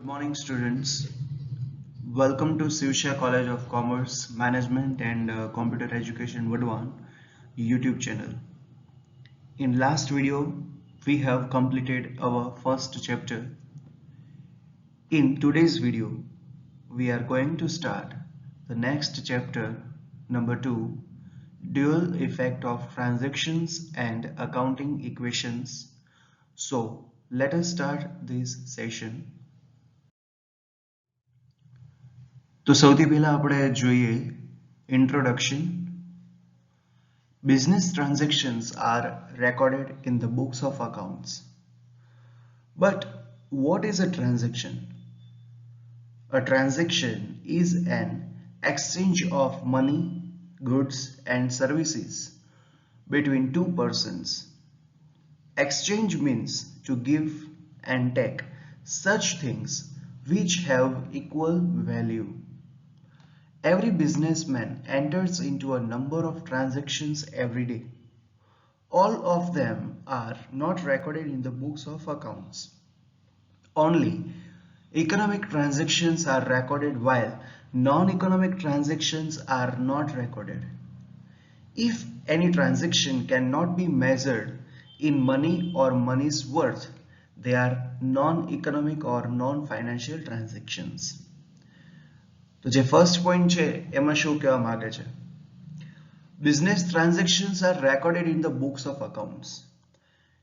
Good morning, students. Welcome to Sivsha College of Commerce, Management and Computer Education Vadwan YouTube channel. In last video, we have completed our first chapter. In today's video, we are going to start the next chapter, number 2, Dual Effect of Transactions and Accounting Equations. So, let us start this session. તો સૌથી પહેલા આપણે જોઈએ introduction. Business transactions are recorded in the books of accounts. But what is a transaction? A transaction is an exchange of money, goods and services between two persons. Exchange means to give and take such things which have equal value. Every businessman enters into a number of transactions every day. All of them are not recorded in the books of accounts. Only economic transactions are recorded while non-economic transactions are not recorded. If any transaction cannot be measured in money or money's worth, they are non-economic or non-financial transactions. તો જે first point છે એમાં શું કહેવા માંગે છે? Business transactions are recorded in the books of accounts.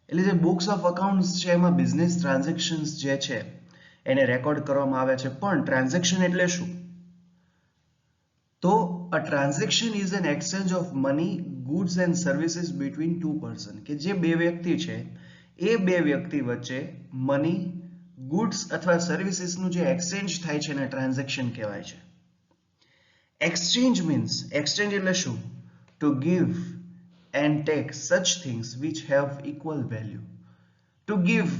એટલે જે બુક્સ ઓફ અકાઉન્ટ્સ છે એમાં બિઝનેસ ટ્રાન્ઝેક્શન્સ જે છે એને રેકોર્ડ કરવામાં આવે છે. પણ ટ્રાન્ઝેક્શન એટલે શું? તો a transaction is an exchange of money, goods and services between two person. કે જે બે વ્યક્તિ છે એ બે વ્યક્તિ વચ્ચે મની, ગુડ્સ અથવા સર્વિસીસનું જે એક્સચેન્જ થાય છે એને ટ્રાન્ઝેક્શન કહેવાય છે. Exchange means, exchange એટલે શું? To give and take such things which have equal value. To give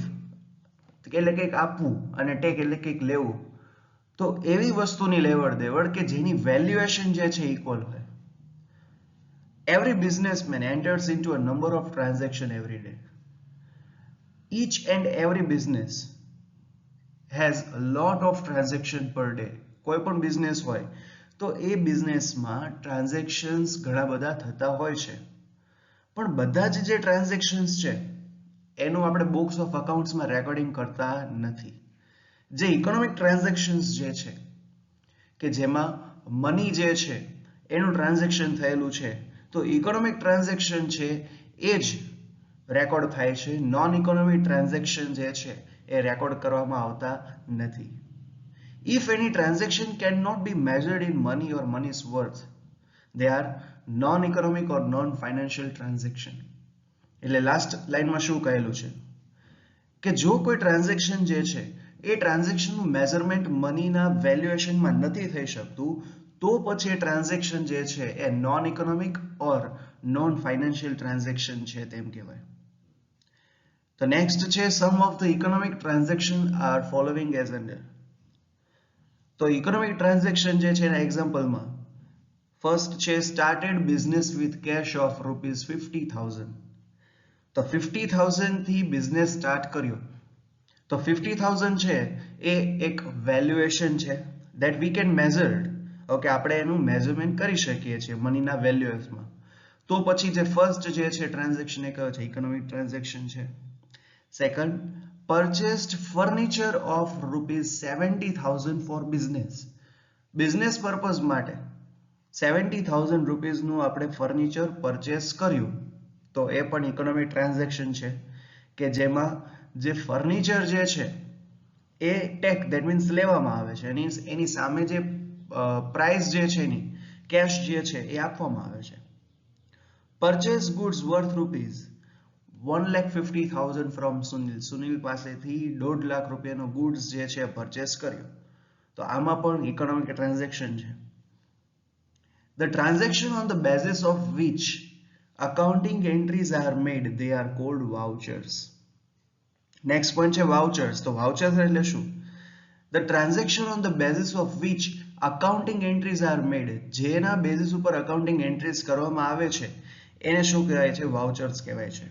એટલે કંઈક આપવું અને take એટલે કંઈક લેવું. તો એવી વસ્તુની લેવડ દેવડ કે જેની વેલ્યુએશન જે છે ઇક્વલ હોય. Every businessman enters into a number of transactions every day. Each and every business has a lot of transaction per day. કોઈ પણ બિઝનેસ હોય તો એ બિઝનેસમાં ટ્રાન્ઝેક્શન્સ ઘણા બધા થતા હોય છે. પણ બધા જ જે ટ્રાન્ઝેક્શન્સ છે એનું આપણે બુક્સ ઓફ અકાઉન્ટ્સમાં રેકોર્ડિંગ કરતા નથી. જે ઇકોનોમિક ટ્રાન્ઝેક્શન્સ જે છે કે જેમાં મની જે છે એનું ટ્રાન્ઝેક્શન થયેલું છે તો ઇકોનોમિક ટ્રાન્ઝેક્શન છે એ જ રેકોર્ડ થાય છે. નોન ઇકોનોમિક ટ્રાન્ઝેક્શન જે છે એ રેકોર્ડ કરવામાં આવતા નથી. If any transaction cannot be measured in money or money's worth, they are non-economic or non-financial transaction. એટલે લાસ્ટ લાઈનમાં શું કહેલું છે કે જો કોઈ ટ્રાન્ઝેક્શન જે છે એ ટ્રાન્ઝેક્શનનું મેઝરમેન્ટ મનીના વેલ્યુએશનમાં નથી થઈ શકતું તો પછી એ ટ્રાન્ઝેક્શન જે છે એ non economic or non financial transaction છે તેમ કહેવાય. તો નેક્સ્ટ છે some of the economic transaction are following as under. તો ઇકોનોમિક ટ્રાન્ઝેક્શન જે છે એના એક્ઝામ્પલમાં ફર્સ્ટ છે started business with cash of ₹50,000. તો 50,000 થી બિઝનેસ સ્ટાર્ટ કર્યો તો 50,000 છે એ એક વેલ્યુએશન છે that we can measured. Okay, આપણે એનું મેઝરમેન્ટ કરી શકીએ છીએ મનીના વેલ્યુએશનમાં. તો પછી જે ફર્સ્ટ જે છે ટ્રાન્ઝેક્શન એ કયો છે? ઇકોનોમિક ટ્રાન્ઝેક્શન છે. Second, purchased furniture of ₹70,000 for business. Business purpose માટે 70,000 રૂપીસનું આપણે ફર્નિચર પરચેસ કર્યું તો એ પણ ઇકોનોમિક ટ્રાન્ઝેક્શન છે કે જેમાં જે ફર્નિચર જે છે એ ટેક ધેટ મીન્સ લેવામાં આવે છે અને એની સામે જે પ્રાઇસ જે છે એની કેશ જે છે એ આપવામાં આવે છે. Purchase goods worth ₹1,50,000 from Sunil. Sunil પાસેથી 1.5 લાખ રૂપિયાનો ગુડ્સ જે છે પરચેસ કર્યો તો આમાં પણ ઇકોનોમિક ટ્રાન્ઝેક્શન છે. The transaction on the basis of which accounting entries are made, they are called vouchers. Next point છે vouchers. તો vouchers એટલે શું? The transaction on the basis of which accounting entries are made, જેના basis ઉપર accounting entries કરવામાં આવે છે એને શું કહેવાય છે? વાઉચર્સ કહેવાય છે.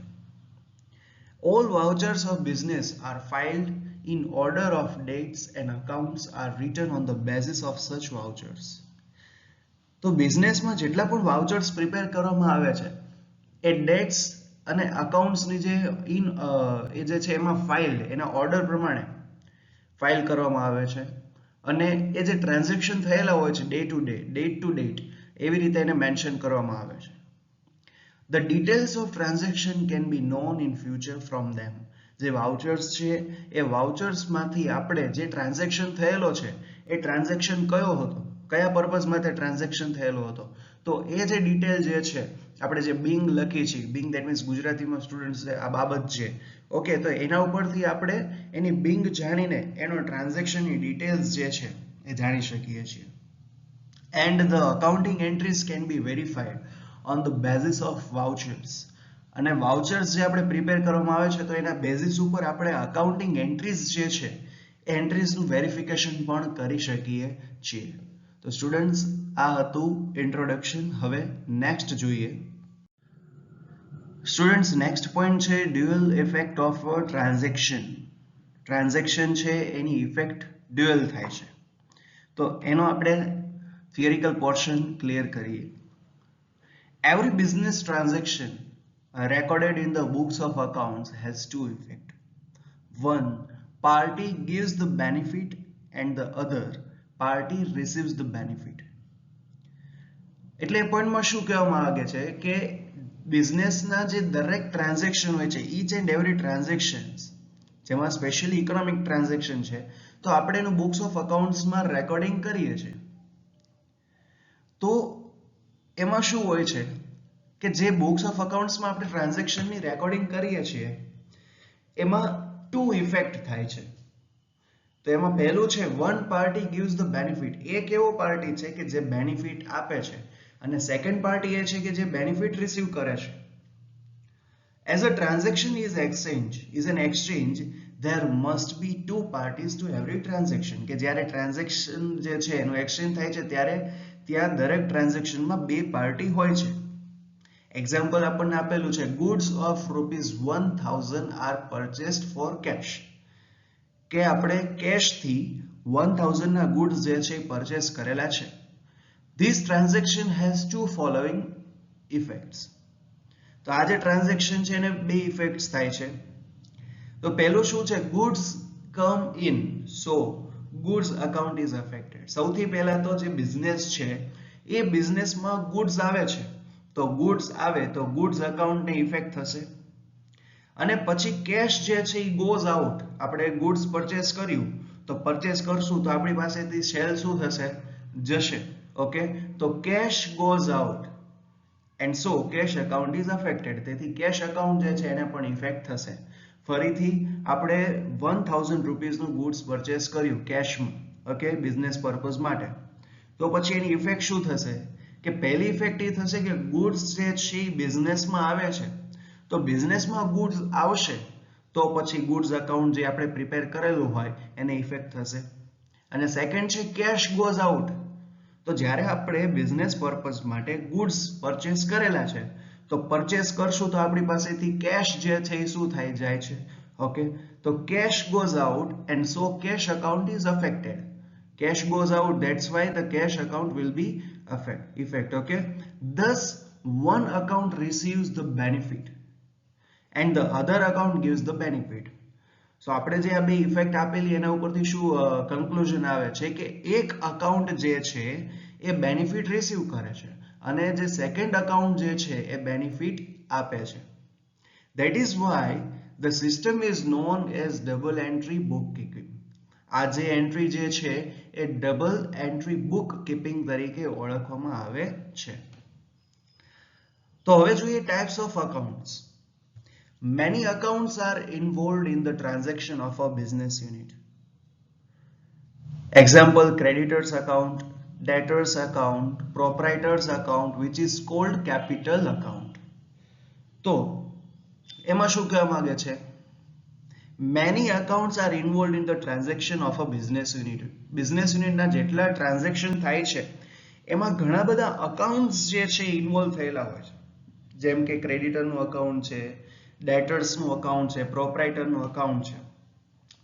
All vouchers of business are filed in order of dates and accounts are written on the basis of such vouchers. તો બિઝનેસમાં જેટલા પણ વાઉચર્સ પ્રિપેર કરવામાં આવે છે એ ડેટ્સ અને અકાઉન્ટ્સની જે એ જે છે એમાં ફાઇલ એના ઓર્ડર પ્રમાણે ફાઇલ કરવામાં આવે છે અને એ જે ટ્રાન્ઝેક્શન થયેલા હોય છે ડેટ ટુ ડેટ એવી રીતે એને મેન્શન કરવામાં આવે છે. The details of transaction can be known in future from them. જે વાઉચર્સ છે એ વાઉચર્સમાંથી આપણે જે ટ્રાન્ઝેક્શન થયેલો છે એ ટ્રાન્ઝેક્શન કયો હતો, કયા પર્પઝ માટે ટ્રાન્ઝેક્શન થયેલો હતો, તો એ જે ડિટેલ જે છે આપણે જે બિંગ લખી છે, બિંગ દેટ મીન્સ ગુજરાતીમાં સ્ટુડન્ટ્સ આ બાબત છે, ઓકે, તો એના ઉપરથી આપણે એની બિંગ જાણીને એનો ટ્રાન્ઝેક્શનની ડિટેલ્સ જે છે એ જાણી શકીએ છીએ. And the accounting entries can be verified on the basis of vouchers. અને વાઉચર્સ જે આપણે પ્રિપેર કરવામાં આવે છે તો એના બેઝિસ ઉપર આપણે અકાઉન્ટિંગ એન્ટ્રીઝ જે છે એ એન્ટ્રીઝનું વેરિફિકેશન પણ કરી શકીએ છીએ. તો સ્ટુડન્ટ્સ આ હતું ઇન્ટ્રોડક્શન. હવે નેક્સ્ટ જોઈએ. સ્ટુડન્ટ્સ નેક્સ્ટ પોઈન્ટ છે dual effect of a transaction. Transaction છે એની ઇફેક્ટ ડ્યુઅલ થાય છે, તો એનો આપણે theoretical portion clear kariye. Every business transaction recorded in the books of accounts has two effects. One party gives the benefit and the other party receives the benefit. એટલે એ પોઈન્ટમાં શું કહેવામાં આવે છે કે બિઝનેસના જે દરેક ટ્રાન્ઝેક્શન હોય છે, ઈચ એન્ડ એવરી ટ્રાન્ઝેક્શન્સ, જેમાં સ્પેશિયલી ઇકોનોમિક ટ્રાન્ઝેક્શન છે, તો આપણે એનું બુક્સ ઓફ અકાઉન્ટ્સમાં રેકોર્ડિંગ કરીએ છીએ. તો એમાં શું હોય છે કે જે બુક્સ ઓફ અકાઉન્ટ્સમાં આપણે ટ્રાન્ઝેક્શનની રેકોર્ડિંગ કરીએ છીએ એમાં ટુ ઇફેક્ટ થાય છે. તો એમાં પહેલું છે one party gives the benefit. એક એવો પાર્ટી છે કે જે બેનિફિટ આપે છે અને સેકન્ડ પાર્ટી એ છે કે જે બેનિફિટ રિસીવ કરે છે. As a transaction is an exchange there must be two parties to every transaction. કે જ્યારે ટ્રાન્ઝેક્શન જે છે એનું એક્સચેન્જ થાય છે ત્યારે ત્યાં દરેક ટ્રાન્ઝેક્શનમાં બે પાર્ટી હોય છે. એક્ઝામ્પલ આપણને આપેલું છે goods of ₹1000 are purchased for cash, કે આપણે કેશથી 1000 ના ગુડ્સ જે છે એ પરચેસ કરેલા છે. This transaction has to following effects. તો આ જે ટ્રાન્ઝેક્શન છે એને બે ઇફેક્ટ્સ થાય છે. તો પહેલું શું છે, goods come in, so goods account is affected. સૌથી પહેલા તો જે બિઝનેસ છે એ બિઝનેસમાં ગુડ્સ આવે છે, તો ગુડ્સ આવે તો ગુડ્સ અકાઉન્ટને ઇફેક્ટ થશે. અને પછી કેશ જે છે એ ગોઝ આઉટ. આપણે ગુડ્સ પરચેસ કર્યું તો પરચેસ કરશું તો આપણી પાસેથી સેલ શું થશે, જશે. ઓકે, તો cash goes out and so cash account is affected. તેથી કેશ અકાઉન્ટ જે છે એને પણ ઇફેક્ટ થશે. ફરીથી આપણે 1000 રૂપીસનું ગુડ્સ પરચેસ કર્યું કેશમાં, ઓકે, બિઝનેસ પર્પઝ માટે, તો પછી એની ઇફેક્ટ શું થશે કે પહેલી ઇફેક્ટ એ થશે કે ગુડ્સ જે છે બિઝનેસમાં આવે છે, તો બિઝનેસમાં ગુડ્સ આવશે તો પછી ગુડ્સ અકાઉન્ટ જે આપણે પ્રિપેર કરેલું હોય એને ઇફેક્ટ થશે. અને સેકન્ડ છે કેશ ગોઝ આઉટ. તો જ્યારે આપણે બિઝનેસ પર્પઝ માટે ગુડ્સ પરચેસ કરેલા છે તો પરચેસ કરશું તો આપણી પાસેથી કેશ જે છે એ શું થાય, જાય છે. ઓકે, તો cash goes out and so cash account is affected. Cash goes out, that's why the cash account will be effect. Okay, thus one account receives the benefit and the other account gives the benefit. So આપણે જે આ બે effect આપેલી એના ઉપરથી શું conclusion આવે છે કે એક અકાઉન્ટ જે છે એ બેનિફિટ રિસીવ કરે છે અને જે સેકન્ડ અકાઉન્ટ જે છે એ બેનિફિટ આપે છે. That is why the system is known as double entry bookkeeping. આ જે એન્ટ્રી જે છે એ ડબલ એન્ટ્રી બુક કીપિંગ તરીકે ઓળખવામાં આવે છે. તો હવે જોઈએ types of accounts. Many accounts are involved in the transaction of a business unit. Example, creditors account, debtors account, proprietors account, which is called capital account. તો એમાં શું કહેવા માંગે છે, many accounts are involved in the transaction of a business unit. Business યુનિટના જેટલા transaction થાય છે એમાં ઘણા બધા અકાઉન્ટ્સ જે છે ઇન્વોલ્વ થયેલા હોય છે. જેમ કે ક્રેડિટરનું અકાઉન્ટ છે, ડેટર્સનું અકાઉન્ટ છે, પ્રોપ્રાઇટરનું અકાઉન્ટ છે.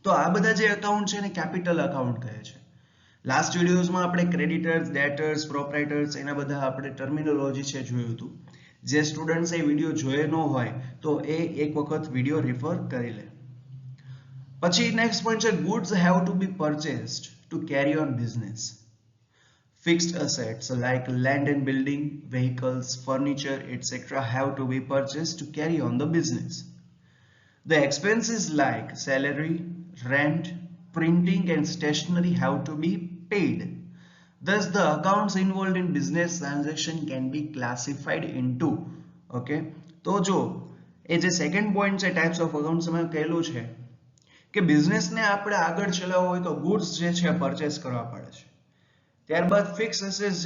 તો આ બધા જે એકાઉન્ટ છે એને કેપિટલ એકાઉન્ટ કહે છે. લાસ્ટ વિડીયોઝમાં આપણે ક્રેડિટર્સ, ડેટર્સ, પ્રોપ્રાઇટર્સ એના બધા આપણે ટર્મિનોલોજી છે જોયું હતું. જે સ્ટુડન્ટ્સ એ વિડીયો જોયો ન હોય તો એ એક વખત વિડીયો રિફર કરી લે. પછી નેક્સ્ટ પોઈન્ટ છે goods have to be purchased to carry on business. Fixed assets like land and building, vehicles, furniture, etc. have to be purchased to carry on the business. The expenses like salary, rent, printing and stationery have to be paid. Thus the accounts involved in business transaction can be classified into okay. તો જો એ જે second point છે types of accounts માં કહેલું છે કે business ને આપણે આગળ ચલાવવો હોય તો ગુડ્સ જે છે પરચેસ કરવા પડે છે. ત્યારબાદ ફિક્સ એસેટ્સ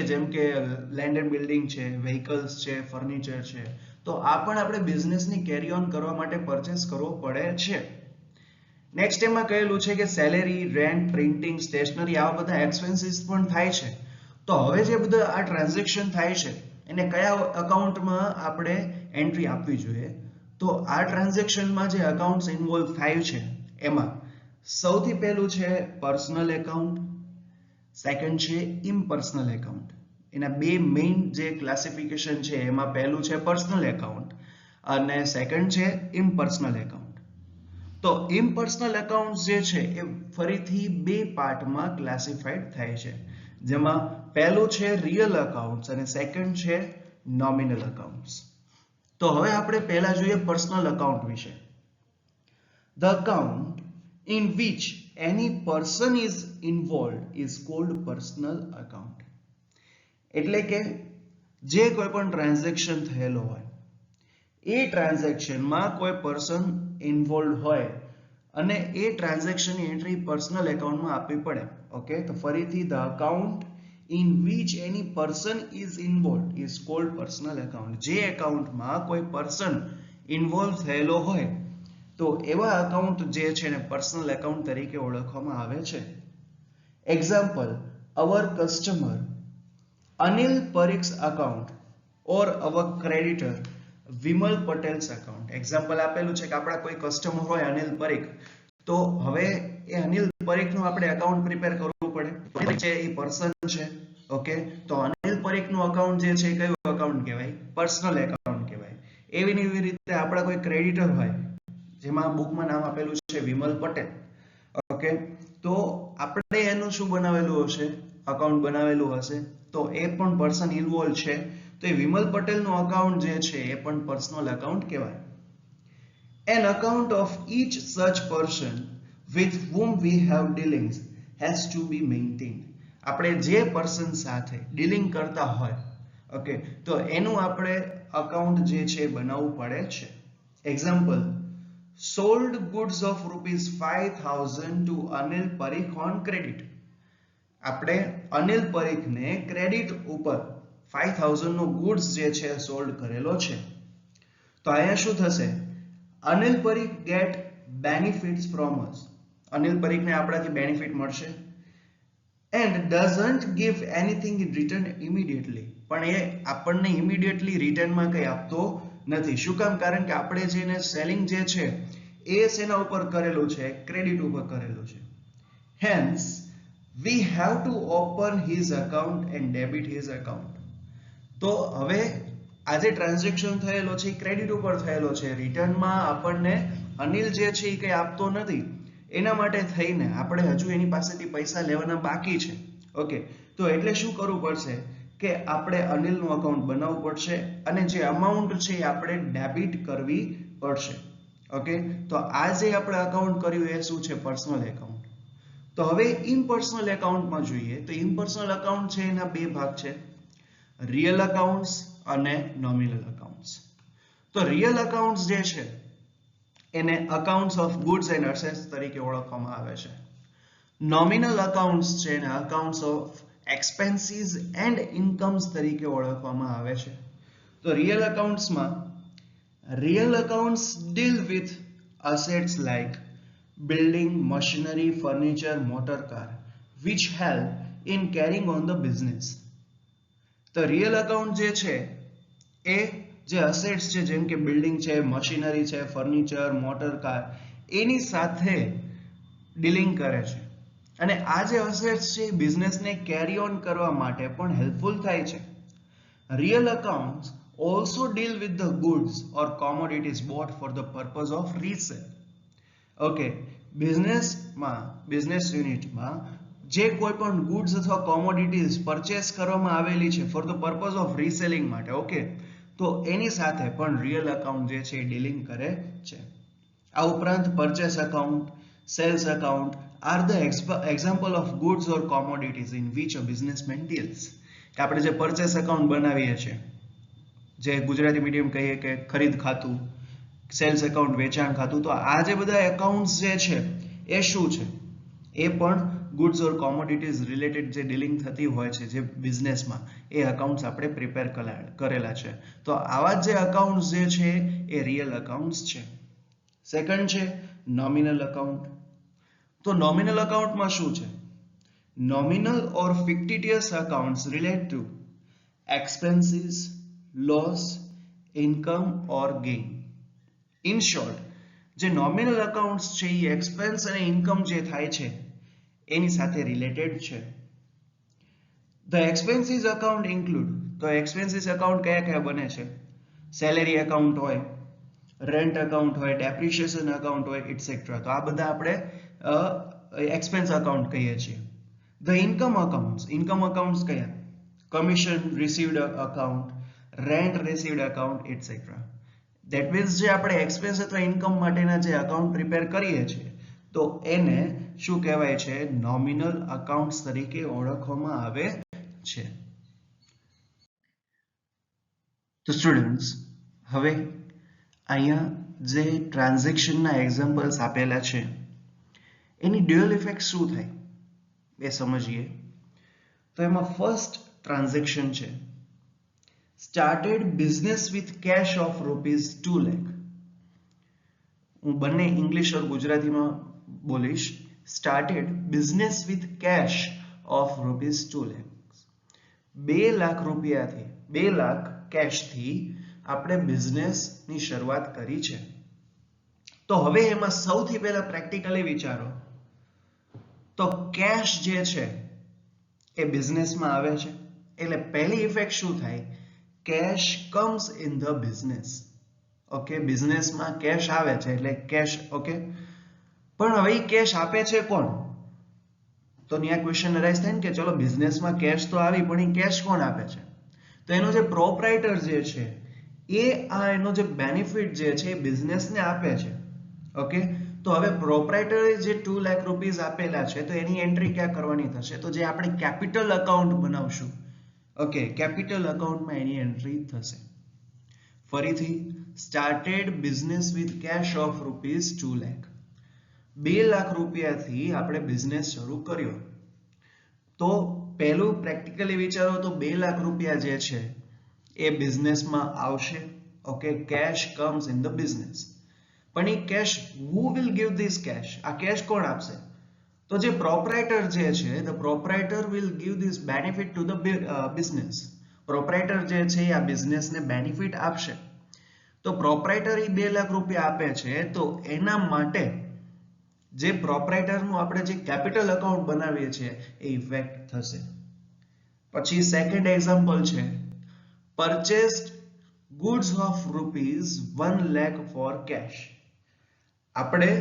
જેમ કે લેન્ડ એન્ડ બિલ્ડિંગ છે, વ્હીકલ્સ છે, ફર્નિચર છે, તો આ પણ આપણે બિઝનેસની કેરી ઓન કરવા માટે પરચેસ કરવો પડે છે. નેક્સ્ટ એમાં કહેલું છે કે સેલેરી, રેન્ટ, પ્રિન્ટિંગ, સ્ટેશનરી આવા બધા એક્સપેન્સીસ પણ થાય છે. તો હવે જે બધા આ ટ્રાન્ઝેક્શન થાય છે એને કયા અકાઉન્ટમાં આપણે એન્ટ્રી આપવી જોઈએ? તો આ ટ્રાન્ઝેક્શનમાં જે અકાઉન્ટ્સ ઇન્વોલ્વ થાય છે એમાં સૌથી પહેલું છે પર્સનલ એકાઉન્ટ, સેકન્ડ છે ઇમ્પર્સનલ એકાઉન્ટ. એના બે મેઇન જે ક્લાસિફિકેશન છે એમાં પહેલું છે પર્સનલ એકાઉન્ટ અને સેકન્ડ છે ઇમ્પર્સનલ એકાઉન્ટ. તો ઇમ્પર્સનલ એકાઉન્ટ્સ જે છે એ ફરીથી બે પાર્ટમાં ક્લાસિફાઈડ થાય છે, જેમાં પહેલું છે રિયલ અકાઉન્ટ્સ અને સેકન્ડ છે નોમિનલ અકાઉન્ટ્સ. તો હવે આપણે પહેલા જોઈએ પર્સનલ અકાઉન્ટ વિશે. The account in which any person is involved is called personal account. એટલે કે જે કોઈ પણ ટ્રાન્ઝેક્શન થયેલો હોય એ ટ્રાન્ઝેક્શનમાં કોઈ પર્સન ઇન્વોલ્વ હોય અને એ ટ્રાન્ઝેક્શનની એન્ટ્રી પર્સનલ એકાઉન્ટમાં આપવી પડે. ઓકે, તો ફરીથી the account in which any person is involve is called personal account. જે એકાઉન્ટમાં કોઈ પર્સન ઇન્વોલ્વ થયેલો હોય તો એવા અકાઉન્ટ જે છે ને પર્સનલ એકાઉન્ટ તરીકે ઓળખવામાં આવે છે. Example, our customer Anil Parikh's account or our creditor Vimal Patel's account. Example આપેલું છે કે આપણા કોઈ કસ્ટમર હોય અનિલ પરીખ, તો હવે એ અનિલ પરીખનું આપણે એકાઉન્ટ પ્રિપેર કરવું પડે છે. એ પર્સન છે. ઓકે, તો અનિલ પરીખનું અકાઉન્ટ જે છે કયું અકાઉન્ટ કહેવાય? પર્સનલ એકાઉન્ટ કહેવાય. એવી રીતે આપણા કોઈ ક્રેડિટર હોય જેમાં બુકમાં નામ આપેલું છે વિમલ પટેલ. ઓકે, તો આપણે એનું શું બનાવેલું હશે? અકાઉન્ટ બનાવેલું હશે, તો એ પણ પર્સન ઇન્વોલ્વ છે, તો એ વિમલ પટેલનું અકાઉન્ટ જે છે એ પણ પર્સનલ અકાઉન્ટ કહેવાય. An account of each such person with whom we have dealings has to be maintained. આપણે જે પર્સન સાથે ડીલિંગ કરતા હોય, ઓકે, તો એનું આપણે અકાઉન્ટ જે છે બનાવવું પડે છે. Example, sold goods of ₹5,000 to Anil Parikh on credit. આપણે અનિલ પરીખને ક્રેડિટ ઉપર 5000 નો ગુડ્સ જે છે સોલ્ડ કરેલો છે. તો અહીંયા શું થશે? Anil Parikh get benefits from us. Anil પરીખને આપણાથી બેનિફિટ મળશે. And doesn't give anything in return immediately. પણ એ આપણને ઇમિડિયેટલી રિટર્નમાં કંઈ આપતો નથી. શું કામ? કારણ કે આપણે જેને સેલિંગ જે છે એ શેના ઉપર કરેલું છે? ક્રેડિટ ઉપર કરેલું છે. Hence we have to open his account and debit his account. તો હવે આ જે ટ્રાન્ઝેક્શન થયેલો છે ક્રેડિટ ઉપર થયેલો છે, રિટર્નમાં આપણને અનિલ જે છે એ કંઈ આપતો નથી. એના માટે થઈને આપણે હજુ એની પાસેથી પૈસા લેવાના બાકી છે. ઓકે, તો એટલે શું કરવું પડશે કે આપણે અનિલનું અકાઉન્ટ બનાવવું પડશે અને જે અમાઉન્ટ છે એ આપણે ડેબિટ કરવી પડશે. ઓકે, તો આ જે આપણે અકાઉન્ટ કર્યું એ શું છે? Personal account. તો હવે ઇમ્પર્સનલ એકાઉન્ટમાં જોઈએ તો ઇમ્પર્સનલ એકાઉન્ટ છે એના બે ભાગ છે, રિયલ અકાઉન્ટ્સ અને નોમિનલ અકાઉન્ટ્સ. તો રિયલ અકાઉન્ટ્સ જે છે એને accounts of goods and assets તરીકે ઓળખવામાં આવે છે. નોમિનલ અકાઉન્ટ્સ છે એને અકાઉન્ટ્સ ઓફ એક્સપેન્સીસ એન્ડ ઇન્કમ્સ તરીકે ઓળખવામાં આવે છે. તો real accounts deal with assets like building, machinery, furniture, motor car, which help in carrying on the business. તો રિયલ અકાઉન્ટ જે છે એ જે અસેટ્સ છે જેમ કે બિલ્ડિંગ છે, મશીનરી છે, ફર્નિચર, મોટર કાર, એની સાથે ડીલિંગ કરે છે. અને આ જે અસેટ્સ છે બિઝનેસને કેરી ઓન કરવા માટે પણ હેલ્પફુલ થાય છે. Real accounts also deal with the goods or commodities bought for the purpose of resale. Okay, business યુનિટમાં જે કોઈ પણ ગુડ્સ અથવા કોમોડિટીઝ પરચેસ કરવામાં આવેલી છે for the purpose of reselling માટે, ઓકે, તો એની સાથે પણ રિયલ અકાઉન્ટ જે છે એ ડીલિંગ કરે છે. આ ઉપરાંત purchase account, sales account are the example of goods or commodities in which a businessman deals. કે આપણે જે પરચેસ અકાઉન્ટ બનાવીએ છીએ, જે ગુજરાતી મીડિયમ કહીએ કે ખરીદ ખાતું, સેલ્સ અકાઉન્ટ વેચાણ ખાતું, તો આ જે બધા એકાઉન્ટ્સ જે છે એ શું છે? એ પણ ગુડ્સ ઓર કોમોડિટીઝ રિલેટેડ જે ડીલિંગ થતી હોય છે જે બિઝનેસમાં, એ અકાઉન્ટ્સ આપણે પ્રિપેર કરેલા છે. તો આવા જે અકાઉન્ટ્સ જે છે એ રિયલ અકાઉન્ટ્સ છે. સેકન્ડ છે નોમિનલ અકાઉન્ટ. તો નોમિનલ અકાઉન્ટમાં શું છે? Nominal or fictitious accounts relate to expenses, loss, income or gain. In short, જે નોમિનલ અકાઉન્ટ્સ છે એ એક્સપેન્સ અને ઇન્કમ જે થાય છે એની સાથે રિલેટેડ છે. ધ એક્સપેન્સીસ અકાઉન્ટ ઇન્ક્લુડ, તો એક્સપેન્સીસ અકાઉન્ટ કયા કયા બને છે? સેલેરી અકાઉન્ટ હોય, રેન્ટ અકાઉન્ટ હોય, ડેપ્રિશિએશન અકાઉન્ટ હોય, એટસેટ્રા. તો આ બધા આપણે એક્સપેન્સ અકાઉન્ટ કહીએ છીએ. ધ ઇન્કમ અકાઉન્ટ્સ કયા? Commission received account, rent received account, etcetera. That means જે આપણે એક્સપેન્સ અથવા ઇન્કમ માટેના જે અકાઉન્ટ પ્રિપેર કરીએ છીએ તો એને શું કહેવાય છે? નોમિનલ અકાઉન્ટ્સ તરીકે ઓળખવામાં આવે છે. તો સ્ટુડન્ટ્સ, હવે અહીંયા જે ટ્રાન્ઝેક્શનના એક્ઝામ્પલ્સ આપેલા છે એની ડ્યુઅલ ઇફેક્ટ શું થાય એ સમજીએ. તો એમાં ફર્સ્ટ ટ્રાન્ઝેક્શન છે started business with cash of ₹2 lakh. હું બંને ઇંગ્લિશ ઓર ગુજરાતીમાં બોલીશ. Started business with cash of ₹2 lakh. 2 lakh રૂપિયાથી, 2 લાખ કેશથી આપણે બિઝનેસની શરૂઆત કરી છે. તો હવે એમાં સૌથી પહેલા પ્રેક્ટિકલી વિચારો તો કેશ જે છે એ બિઝનેસમાં આવે છે એટલે પહેલી ઇફેક્ટ શું થાય? Cash comes in the business. Okay, બિઝનેસમાં કેશ આવે છે એટલે કેશ. ઓકે, પણ હવે એ કેશ આપે છે કોણ? તો ત્યાં ક્વેશ્ચન અરાઇઝ થાય ને કે ચલો બિઝનેસમાં કેશ તો આવી, પણ એ કેશ કોણ આપે છે? તો એનો જે પ્રોપરાઇટર જે છે એ આ એનો જે બેનિફિટ જે છે એ બિઝનેસને આપે છે. ઓકે, તો હવે પ્રોપરાઇટરે જે ₹2 લાખ આપેલા છે તો એની એન્ટ્રી ક્યાં કરવાની થશે? તો જે આપણે કેપિટલ અકાઉન્ટ બનાવશું, ઓકે, કેપિટલ અકાઉન્ટમાં એની એન્ટ્રી થશે. ફરીથી, started business with cash of ₹2 lakh. 2 lakh રૂપિયાથી આપણે બિઝનેસ શરૂ કર્યો. તો પહેલું પ્રેક્ટિકલી વિચારો તો 2 લાખ રૂપિયા જે છે એ બિઝનેસમાં આવશે. Okay, cash comes in the business. પણ એ cash, who will give this cash? આ કેશ કોણ આપશે? તો જે પ્રોપરાઇટર જે છે, the proprietor will give this benefit to the business. Proprietor જે છે આ બિઝનેસને બેનિફિટ આપશે. તો પ્રોપરાઇટર એ 2 લાખ રૂપિયા આપે છે તો એના માટે જે પ્રોપરાઇટરનું આપણે જે કેપિટલ અકાઉન્ટ બનાવીએ છીએ એ ઇફેક્ટ થશે. પછી સેકન્ડ એક્ઝામ્પલ છે purchased goods of ₹1 lakh for cash. આપણે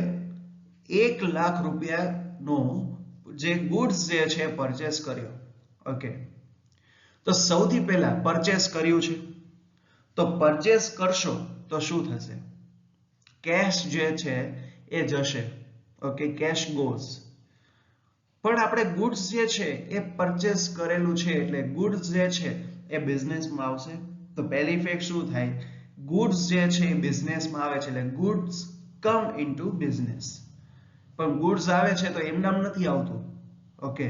1 લાખ રૂપિયાનો જે ગુડ્સ જે છે પરચેસ કર્યો. ઓકે, તો સૌથી પહેલા પરચેસ કર્યું છે તો પરચેસ કરશો તો શું થશે? કેશ જે છે એ જશે. Okay, cash goes. પણ આપણે ગુડ્સ જે છે એ પરચેસ કરેલું છે એટલે ગુડ્સ જે છે એ બિઝનેસમાં આવશે. તો પહેલી ઇફેક્ટ શું થાય? ગુડ્સ જે છે એ બિઝનેસમાં આવે છે એટલે ગુડ્સ કમ ઇનટુ બિઝનેસ. પણ ગુડ્સ આવે છે તો એમ નામ નથી આવતું. Okay,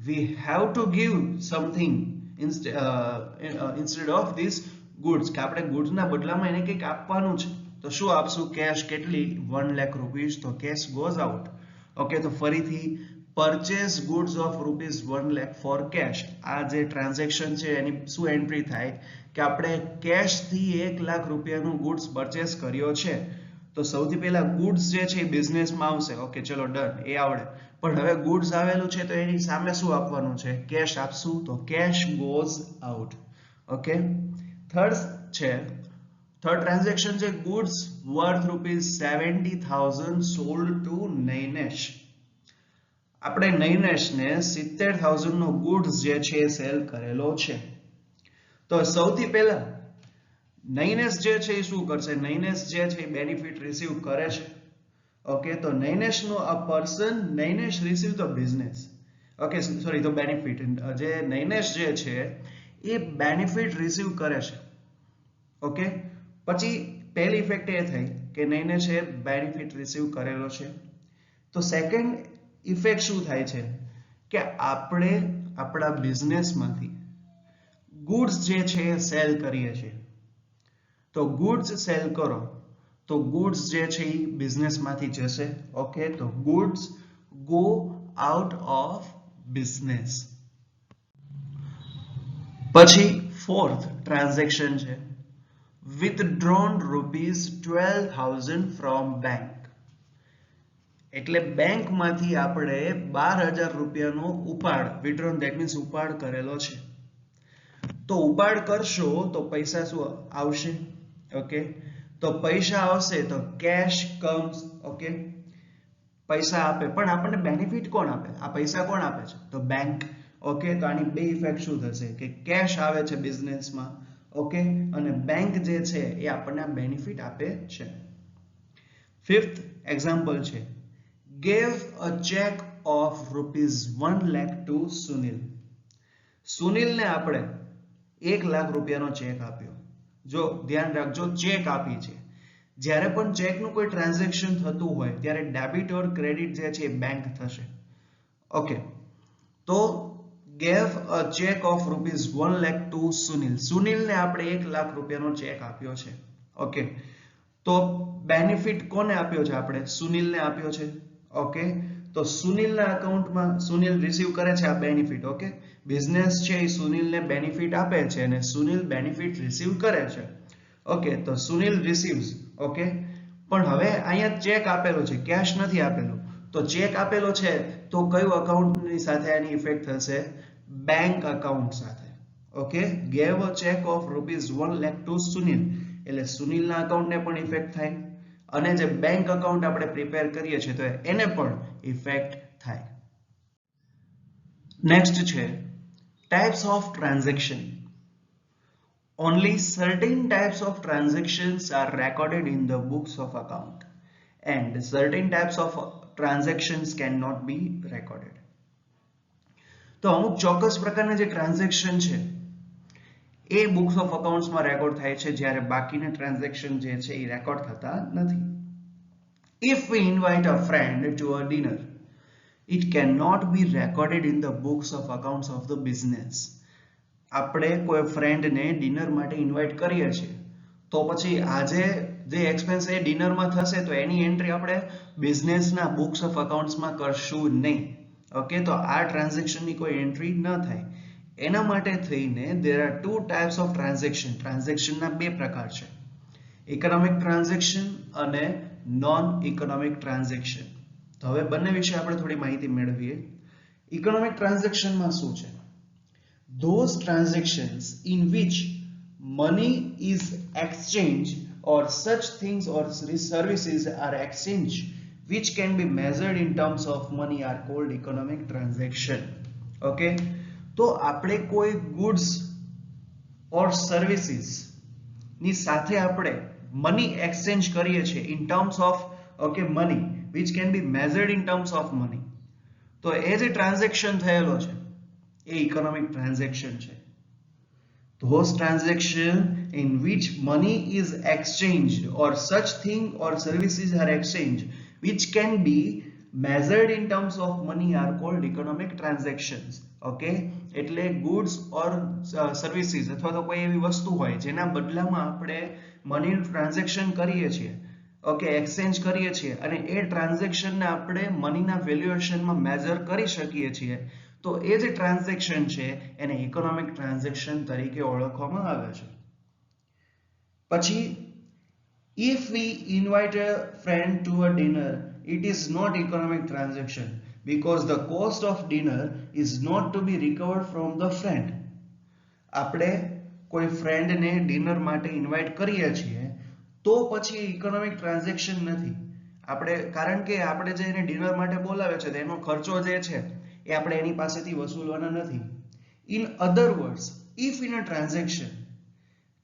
we have to give something instead of this goods, કે આપણે ગુડ્સના બદલામાં એને કંઈક આપવાનું છે. તો શું આપશું? કેશ. કેટલી? ₹1 લાખ. તો કેશ ગોઝ આઉટ. ઓકે, તો ફરીથી purchase goods of ₹1 lakh for cash. આ જે ટ્રાન્ઝેક્શન છે એની શું એન્ટ્રી થાય કે આપણે કેશથી 1 લાખ રૂપિયાનું ગુડ્સ પરચેસ કર્યો છે તો સૌથી પહેલા ગુડ્સ જે છે એ બિઝનેસમાં આવશે. ઓકે ચલો ડન, એ આવડે. પણ હવે ગુડ્સ આવેલું છે તો એની સામે શું આપવાનું છે? કેશ આપશું, તો cash goes out. Okay, third transaction છે goods worth ₹70,000 sold to Nainesh. આપણે નૈનેશને 70,000 નો ગુડ્સ જે છે એ સેલ કરેલો છે. તો સૌથી પહેલા નૈનેશ જે છે એ શું કરશે? નૈનેશ જે છે એ બેનિફિટ રિસીવ કરે છે. ઓકે, તો નૈનેશ નો a person, Nainesh receive the business. Okay sorry, તો બેનિફિટ જે નૈનેશ જે છે એ બેનિફિટ રિસીવ કરે છે. ઓકે, પછી પહેલી ઇફેક્ટ એ થઈ કે નૈનેશે બેનિફિટ રિસીવ કરેલો છે. તો સેકન્ડ ઇફેક્ટ શું થાય છે કે આપણે આપણા બિઝનેસમાંથી ગુડ્સ જે છે એ સેલ કરીએ છીએ. તો ગુડ્સ સેલ કરો તો ગુડ્સ જે છે એ બિઝનેસમાંથી જશે. ઓકે, તો goods go out of business. પછી ફોર્થ ટ્રાન્ઝેક્શન છે withdrawn ₹12,000 from bank. એટલે બેંકમાંથી આપણે 12,000 રૂપિયાનો ઉપાડ, વિથડ્રોન ધેટ મીન્સ ઉપાડ કરેલો છે. તો ઉપાડ કરશો તો પૈસા શું આવશે? ઓકે, તો પૈસા આવશે તો કેશ કમ્સ. ઓકે, પૈસા આપે, પણ આપણને બેનિફિટ કોણ આપે? આ પૈસા કોણ આપે છે? તો બેંક. ઓકે, તો આની બે ઇફેક્ટ શું થશે કે કેશ આવે છે બિઝનેસમાં. ઓકે, અને બેંક જે છે એ આપણને બેનિફિટ આપે છે. ફિફ્થ એક્ઝામ્પલ છે gave a check of ₹1 lakh to Sunil. સુનિલને આપણે 1 લાખ રૂપિયાનો ચેક આપ્યો. જો ધ્યાન રાખજો, ચેક આપી છે. જ્યારે પણ ચેકનું કોઈ ટ્રાન્ઝેક્શન થતું હોય ત્યારે ડેબિટ ઓર ક્રેડિટ જે છે એ બેંક થશે. ઓકે, તો gave a check of ₹1 lakh to Sunil. સુનિલને આપણે 1 લાખ રૂપિયાનો ચેક આપ્યો છે. ઓકે, તો બેનિફિટ કોને આપ્યો છે? આપણે સુનિલને આપ્યો છે. ઓકે, તો સુનિલના અકાઉન્ટમાં સુનિલ રિસીવ કરે છે આ બેનિફિટ. ઓકે, બિઝનેસ છે એ સુનિલને બેનિફિટ આપે છે અને સુનિલ બેનિફિટ રિસીવ કરે છે. ઓકે, તો સુનિલ રિસીવ્સ. ઓકે, પણ હવે અહીંયા ચેક આપેલો છે, કેશ નથી આપેલો. તો ચેક આપેલો છે તો કયું અકાઉન્ટની સાથે આની ઇફેક્ટ થશે? બેંક અકાઉન્ટ સાથે. Okay, gave a check of ₹1 lakh to Sunil, એટલે સુનિલના અકાઉન્ટને પણ ઇફેક્ટ થાય અને જે બેંક અકાઉન્ટ આપણે પ્રિપેર કરીએ છીએ તો એને પણ ઇફેક્ટ થાય. નેક્સ્ટ છે types of transaction. Only certain types of transactions are recorded in the books of account and certain types of transactions cannot be recorded. તો અમુક ચોક્કસ પ્રકારના જે ટ્રાન્ઝેક્શન છે એ બુક્સ ઓફ અકાઉન્ટ્સમાં રેકોર્ડ થાય છે, જ્યારે બાકીના ટ્રાન્ઝેક્શન જે છે એ રેકોર્ડ થતા નથી. If we invite a friend to a dinner, it cannot be recorded in the books of accounts of the business. આપણે કોઈ ફ્રેન્ડને ડિનર માટે ઇન્વાઇટ કરીએ છીએ તો પછી આજે જે એક્સપેન્સ એ ડિનરમાં થશે તો એની એન્ટ્રી આપણે બિઝનેસના બુક્સ ઓફ અકાઉન્ટ્સમાં કરશું નહીં. ઓકે, તો આ ટ્રાન્ઝેક્શનની કોઈ એન્ટ્રી ન થાય. એના માટે થઈને there are two types of transaction. ટ્રાન્ઝેક્શનના બે પ્રકાર છે, ઇકોનોમિક ટ્રાન્ઝેક્શન અને નોન ઇકોનોમિક ટ્રાન્ઝેક્શન. તો હવે બંને વિશે આપણે થોડી માહિતી મેળવીએ. ઇકોનોમિક ટ્રાન્ઝેક્શનમાં શું છે? Those transactions in which money is exchanged or such things or services are exchanged which can be measured in terms of money are called economic transaction. Okay, તો આપણે કોઈ goods or services ની સાથે આપણે money exchange કરીએ છીએ in terms of money which can be measured in terms of money. તો એ જે ટ્રાન્ઝેક્શન થયેલો છે એ ઇકોનોમિક ટ્રાન્ઝેક્શન છે. Those transaction in which money is exchanged or such thing or services are exchanged which can be measured in terms of money are called economic transactions. Okay, એટલે goods or services અથવા તો કોઈ એવી વસ્તુ હોય જેના બદલામાં આપણે મનીનું ટ્રાન્ઝેક્શન કરીએ છીએ, ઓકે, એક્સચેન્જ કરીએ છીએ અને એ ટ્રાન્ઝેક્શનને આપણે મનીના વેલ્યુએશનમાં મેજર કરી શકીએ છીએ, તો એ જે ટ્રાન્ઝેક્શન છે એને ઇકોનોમિક ટ્રાન્ઝેક્શન તરીકે ઓળખવામાં આવે છે. પછી If we invite a friend to a dinner, it is not economic transaction because the cost of dinner is not to be recovered from the friend. આપણે કોઈ ફ્રેન્ડને ડિનર માટે ઇન્વાઇટ કરીએ છીએ તો પછી ઇકોનોમિક ટ્રાન્ઝેક્શન નથી. આપણે કારણ કે આપણે જે એને ડિનર માટે બોલાવે છે તેનો ખર્ચો જે છે એ આપણે એની પાસેથી વસૂલવાના નથી. In other words, if in a transaction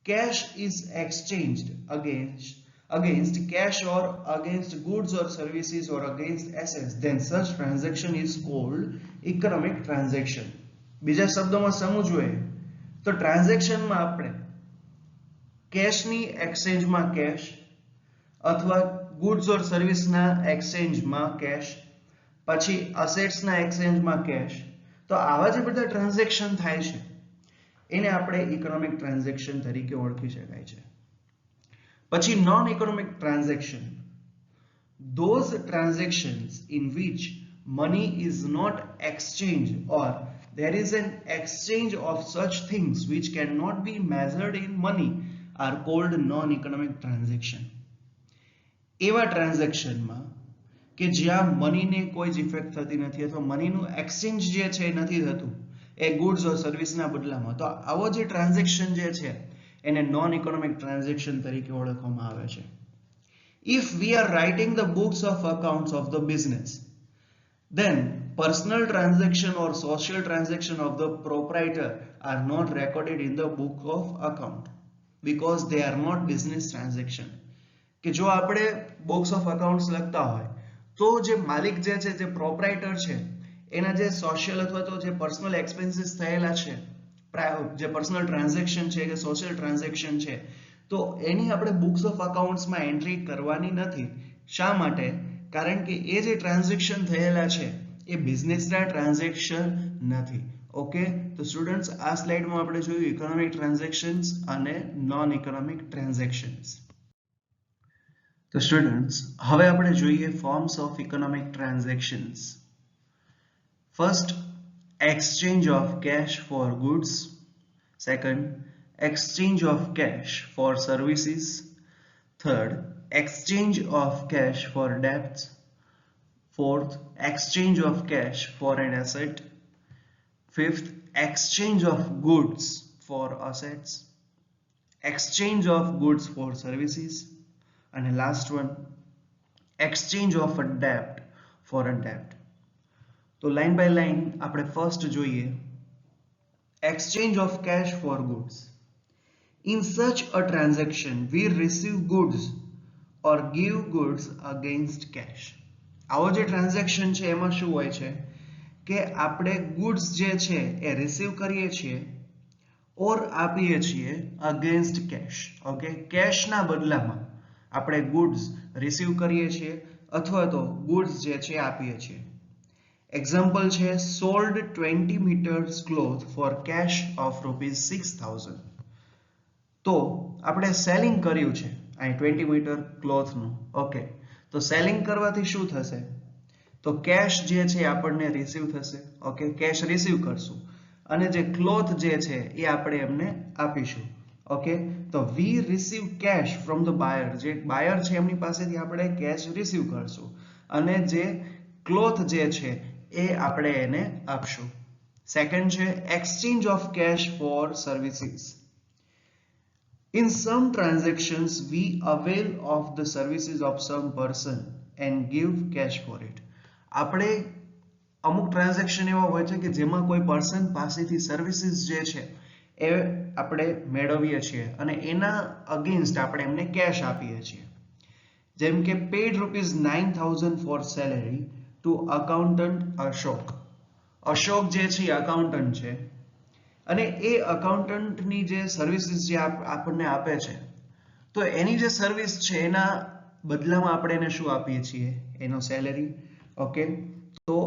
cash is exchanged against cash or against goods or services or against assets, then such transaction is called economic transaction. બીજા શબ્દોમાં સમજવું હોય તો ટ્રાન્ઝેક્શનમાં આપણે કેશની એક્સચેન્જમાં કેશ અથવા ગુડ્સ ઓર સર્વિસના એક્સચેન્જમાં કેશ, પછી અસેટ્સના એક્સચેન્જમાં કેશ, તો આવા જે બધા ટ્રાન્ઝેક્શન થાય છે એને આપણે ઇકોનોમિક ટ્રાન્ઝેક્શન તરીકે ઓળખી શકાય છે. પછી non economic transaction, those transactions in which money is not exchanged or there is an exchange of such things which cannot be measured in money are called non-economic transaction. એવા ટ્રાન્ઝેક્શનમાં કે જ્યાં મનીને કોઈ જ ઇફેક્ટ થતી નથી અથવા મનીનું એક્સચેન્જ જે છે એ નથી થતું એ ગુડ્સ ઓર સર્વિસના બદલામાં, તો આવો જે ટ્રાન્ઝેક્શન જે છે એને નોન ઇકોનોમિક ટ્રાન્ઝેક્શન તરીકે ઓળખવામાં આવે છે. If we are writing the books of accounts of the business, then personal transaction or social transaction of the proprietor are not recorded in the book of account because they are not business transaction. કે જો આપણે books of accounts લખતા હોય તો જે માલિક જે છે, જે પ્રોપ્રાઇટર છે, એના જે સોશિયલ અથવા તો જે પર્સનલ એક્સપેન્સીસ થયેલા છે, જે પર્સનલ ટ્રાન્ઝેક્શન છે કે સોશિયલ ટ્રાન્ઝેક્શન છે, તો એની આપણે બુક્સ ઓફ અકાઉન્ટ્સમાં એન્ટ્રી કરવાની નથી. શા માટે? કારણ કે એ જે ટ્રાન્ઝેક્શન થયેલા છે એ બિઝનેસના ટ્રાન્ઝેક્શન નથી. ઓકે, તો સ્ટુડન્ટ્સ આ સ્લાઇડમાં આપણે જોયું ઇકોનોમિક ટ્રાન્ઝેક્શન્સ અને નોન ઇકોનોમિક ટ્રાન્ઝેક્શન્સ. તો સ્ટુડન્ટ્સ હવે આપણે જોઈએ forms of economic transactions. First, exchange of cash for goods. Second, exchange of cash for services. Third, exchange of cash for debts. Fourth, exchange of cash for an asset. Fifth, exchange of goods for assets. Exchange of goods for services. And the last one, exchange of a debt for a debt. તો line by line આપણે first જોઈએ exchange of cash for goods. In such a transaction we receive goods or give goods against cash. આવો જે transaction છે એમાં શું હોય છે કે આપણે ગુડ્સ જે છે એ રિસીવ કરીએ છીએ ઓર આપીએ છીએ અગેન્સ્ટ કેશ. ઓકે, કેશના બદલામાં આપણે ગુડ્સ રિસીવ કરીએ છીએ અથવા તો ગુડ્સ જે છે આપીએ છીએ. એક્ઝામ્પલ છે sold 20 meters cloth for cash of ₹6,000. તો આપણે સેલિંગ કર્યું છે અહીં 20 મીટર ક્લોથનું. ઓકે, તો સેલિંગ કરવાથી શું થશે? તો કેશ જે છે આપણને રિસીવ થશે. ઓકે, કેશ રિસીવ કરશું અને જે ક્લોથ જે છે એ આપણે એમને આપીશું. ઓકે, તો we receive cash from the buyer. જે બાયર છે એમની પાસેથી આપણે કેશ રિસીવ કરશું અને જે ક્લોથ જે છે એ આપણે એને આપશું. સેકન્ડ છે exchange of cash for services. In some transactions we avail of the services of some person and give cash for it. આપણે અમુક ટ્રાન્ઝેક્શન એવા હોય છે કે જેમાં કોઈ પર્સન પાસેથી સર્વિસીસ જે છે એ આપણે મેળવીએ છીએ અને એના અગેન્સ્ટ આપણે એમને કેશ આપીએ છીએ. જેમ કે paid ₹9,000 for salary to accountant Ashok. Ashok જે છે અકાઉન્ટન્ટ છે અને એ અકાઉન્ટન્ટની જે સર્વિસીસ જે આપણને આપે છે તો એની જે સર્વિસ છે એના બદલામાં આપણે એને શું આપીએ છીએ? એનો સેલેરી. ઓકે, તો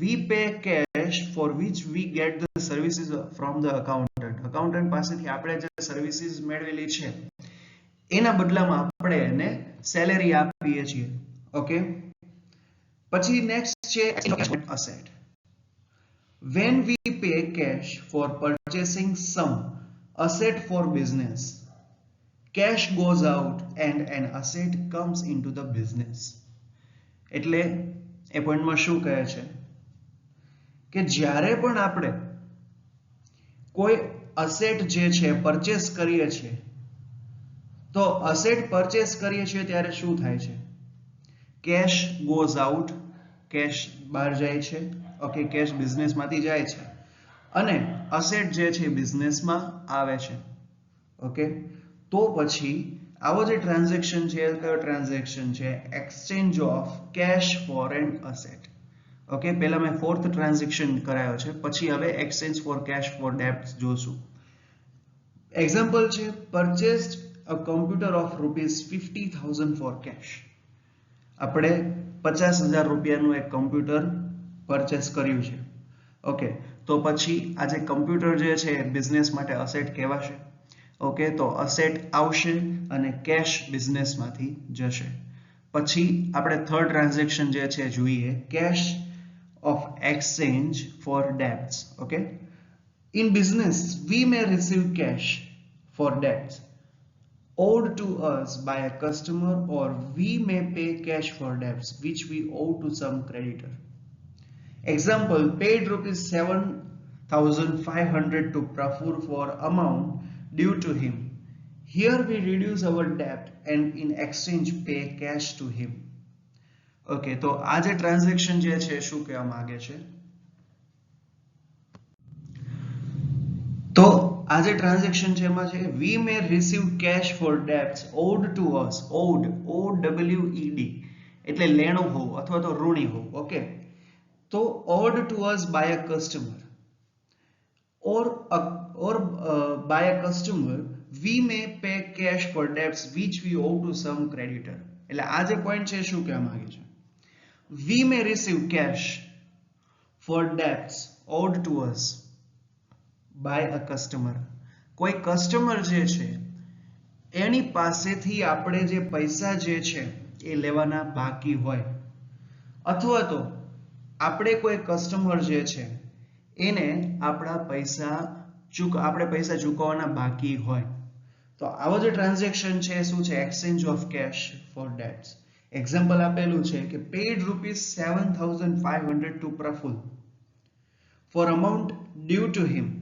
we pay cash for which we get the services from the accountant. Accountant પાસેથી આપણે જે સર્વિસીસ મેળવેલી છે એના બદલામાં આપણે એને સેલેરી આપીએ છીએ. ઓકે, પછી નેક્સ્ટ છે asset. When we pay cash for purchasing some asset for business, cash goes out and an asset comes into the business. એટલે એ પોઈન્ટમાં શું કહે છે કે જ્યારે પણ આપણે કોઈ અસેટ જે છે પરચેસ કરીએ છીએ તો અસેટ પરચેસ કરીએ છીએ ત્યારે શું થાય છે કેશ ગોઝ આઉટ કેશ બહાર જાય છે ઓકે કેશ બિઝનેસમાંથી જાય છે અને અસેટ જે છે બિઝનેસમાં આવે છે ઓકે તો પછી આવો જે ટ્રાન્ઝેક્શન છે કયો ટ્રાન્ઝેક્શન છે exchange of cash for an asset okay પહેલા મેં ફોર્થ ટ્રાન્ઝેક્શન કરાયો છે પછી હવે exchange for cash for debts જોશું એક્ઝામ્પલ છે purchased a computer of ₹50,000 for cash આપણે 50,000 રૂપિયાનું એક કમ્પ્યુટર પરચેસ કર્યું છે ઓકે તો પછી આ જે કમ્પ્યુટર જે છે બિઝનેસ માટે અસેટ કહેવાશે ઓકે તો અસેટ આવશે અને કેશ બિઝનેસમાંથી જશે પછી આપણે થર્ડ ટ્રાન્ઝેક્શન જે છે જોઈએ cash of exchange for debts okay in business we may receive cash for debts owed to us by a customer or we may pay cash for debts which we owe to some creditor. Example, paid ₹7,500 to Prafur for amount due to him. Here we reduce our debt and in exchange pay cash to him. Okay, તો આ જે transaction જે છે શું કહેવા માંગે છે તો આ જે ટ્રાન્ઝેક્શન છે એમાં છે we may receive cash for debts owed to us owed OWED એટલે લેણું હોવું અથવા તો ઋણી હોવું ઓકે તો owed to us by a customer or by a customer we may pay cash for debts which we owe to some creditor એટલે આ જે point છે શું કહેવા માંગે છે we may receive cash for debts owed to us by a customer કોઈ customer જે છે એની પાસેથી આપણે જે પૈસા જે છે એ લેવાના બાકી હોય અથવા તો આપણે કોઈ કસ્ટમર જે છે એને આપણે પૈસા ચૂકવવાના બાકી હોય તો આવો જે ટ્રાન્ઝેક્શન છે શું છે exchange of cash for debts example આપેલું છે કે paid ₹7,500 to Praful for amount due to him